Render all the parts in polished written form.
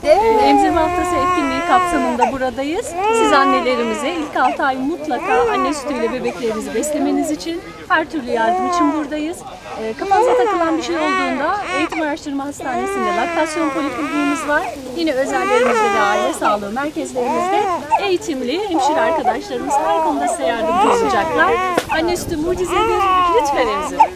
Emzirme Haftası etkinliği kapsamında buradayız. Siz annelerimize ilk 6 ay mutlaka anne sütüyle bebeklerinizi beslemeniz için her türlü yardım için buradayız. Kafanıza takılan bir şey olduğunda Eğitim Araştırma Hastanesi'nde laktasyon polikliniğimiz var. Yine özellerimizde ve aile sağlığı merkezlerimizde eğitimli hemşire arkadaşlarımız her konuda size yardımcı olacaklar. Anne sütü mucizedir. Lütfen emzirin.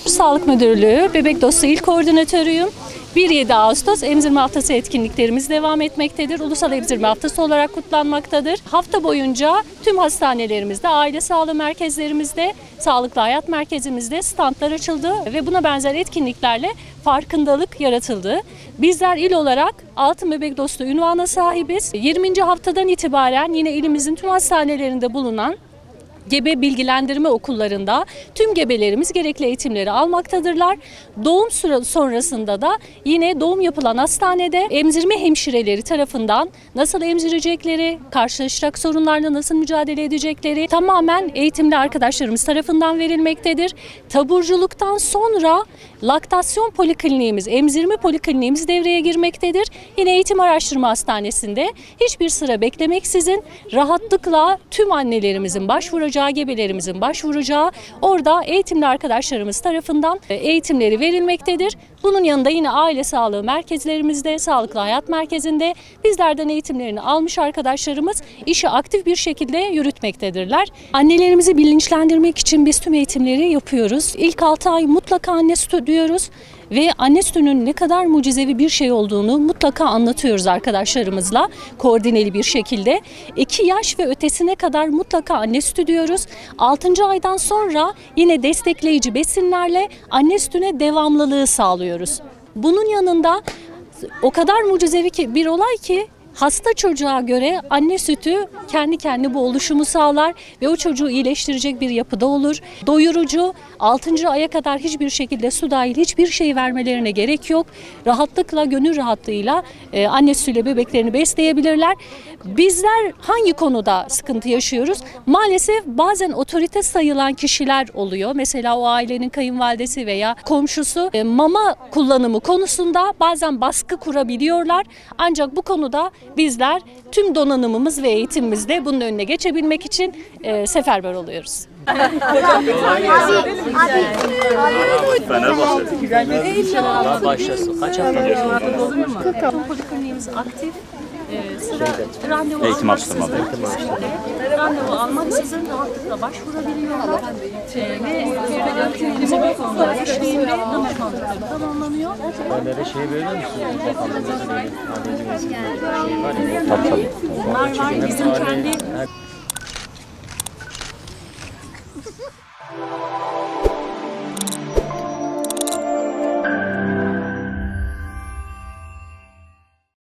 Sağlık Müdürlüğü Bebek Dostu İl Koordinatörüyüm. 1-7 Ağustos Emzirme Haftası etkinliklerimiz devam etmektedir. Ulusal Emzirme Haftası olarak kutlanmaktadır. Hafta boyunca tüm hastanelerimizde, aile sağlığı merkezlerimizde, sağlıklı hayat merkezimizde standlar açıldı ve buna benzer etkinliklerle farkındalık yaratıldı. Bizler il olarak Altın Bebek Dostu unvanına sahibiz. 20. haftadan itibaren yine ilimizin tüm hastanelerinde bulunan gebe bilgilendirme okullarında tüm gebelerimiz gerekli eğitimleri almaktadırlar. Doğum sonrasında da yine doğum yapılan hastanede emzirme hemşireleri tarafından nasıl emzirecekleri, karşılaşacak sorunlarla nasıl mücadele edecekleri tamamen eğitimli arkadaşlarımız tarafından verilmektedir. Taburculuktan sonra laktasyon polikliniğimiz, emzirme polikliniğimiz devreye girmektedir. Yine Eğitim Araştırma Hastanesi'nde hiçbir sıra beklemeksizin rahatlıkla tüm annelerimizin başvuracağı, gebelerimizin başvuracağı orada eğitimli arkadaşlarımız tarafından eğitimleri verilmektedir. Bunun yanında yine aile sağlığı merkezlerimizde, sağlıklı hayat merkezinde bizlerden eğitimlerini almış arkadaşlarımız işi aktif bir şekilde yürütmektedirler. Annelerimizi bilinçlendirmek için biz tüm eğitimleri yapıyoruz. İlk 6 ay mutlaka anne sütü diyoruz ve anne sütünün ne kadar mucizevi bir şey olduğunu mutlaka anlatıyoruz arkadaşlarımızla koordineli bir şekilde. 2 yaş ve ötesine kadar mutlaka anne sütü diyoruz. 6. aydan sonra yine destekleyici besinlerle anne sütüne devamlılığı sağlıyoruz. Bunun yanında o kadar mucizevi bir olay ki hasta çocuğa göre anne sütü kendi kendine bu oluşumu sağlar ve o çocuğu iyileştirecek bir yapıda olur. Doyurucu, 6. aya kadar hiçbir şekilde su dahil hiçbir şey vermelerine gerek yok. Rahatlıkla, gönül rahatlığıyla anne sütüyle bebeklerini besleyebilirler. Bizler hangi konuda sıkıntı yaşıyoruz? Maalesef bazen otorite sayılan kişiler oluyor. Mesela o ailenin kayınvalidesi veya komşusu mama kullanımı konusunda bazen baskı kurabiliyorlar. Ancak bu konuda bizler tüm donanımımız ve eğitimimizde bunun önüne geçebilmek için seferber oluyoruz. Allah başlasın. Kaç hafta diyorsunuz? Polikliniğimiz aktif. Randevu Eğitim araştırma. Randevu almaksızın rahatlıkla başvurabiliyorlar. Ve öğretimimize bir konuda eşliğinde danışmanlıkları tamamlanıyor. Böyle şey böyle misiniz? Bakalım. Bunlar var bizim kendi